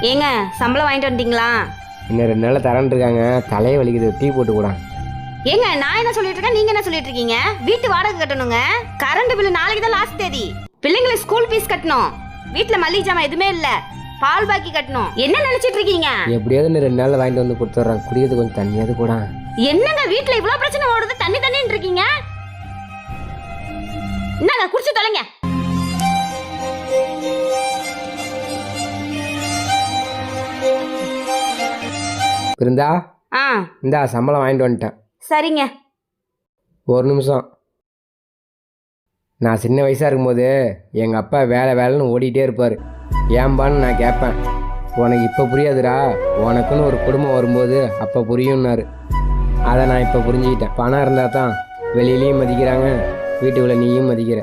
ஏங்க சம்பளம் வாங்கிட்டு வந்துட்டீங்களா? இன்னும் 2 நாள் தரேன்னு இருக்காங்க. தலையை வலிக்குது, டீ போட்டு கூட. ஏங்க நான் என்ன சொல்லிட்டு இருக்கேன், நீங்க என்ன சொல்லிட்டு இருக்கீங்க? வீட்டு வாடகை கட்டணுங்க, கரண்ட் பில் நாளைக்கு தான் லாஸ்ட் தேதி, பிள்ளைங்களுக்கு ஸ்கூல் ஃபீஸ் கட்டணும், வீட்டுல மளிகை ஜாமான் எதுவுமே இல்ல, பால் பாக்கி கட்டணும். என்ன நினைச்சிட்டு இருக்கீங்க? எப்படியாவது இன்னும் 2 நாள் வாங்கிட்டு வந்து கொடுத்துட்றேன். குடிக்கிறது கொஞ்சம் தண்ணியாவது கூட. என்னங்க வீட்டுல இவ்வளவு பிரச்சனை ஓடுது, தண்ணி தண்ணின்னு இருக்கீங்க? என்னங்க குடிச்சு தொலைங்க. இருந்தா இந்தா சம்பளம் வாங்கிட்டு வந்துட்டேன். சரிங்க. ஒரு நிமிஷம். நான் சின்ன வயசாக இருக்கும்போது எங்கள் அப்பா வேலை வேலைன்னு ஓடிட்டே இருப்பார். ஏம்பான்னு நான் கேட்பேன். உனக்கு இப்போ புரியாதுடா, உனக்குன்னு ஒரு குடும்பம் வரும்போது அப்போ புரியும்னாரு. அதை நான் இப்போ புரிஞ்சுக்கிட்டேன். பணம் இருந்தால் தான் வெளியிலையும் மதிக்கிறாங்க, வீட்டுக்குள்ளே நீயும் மதிக்கிற.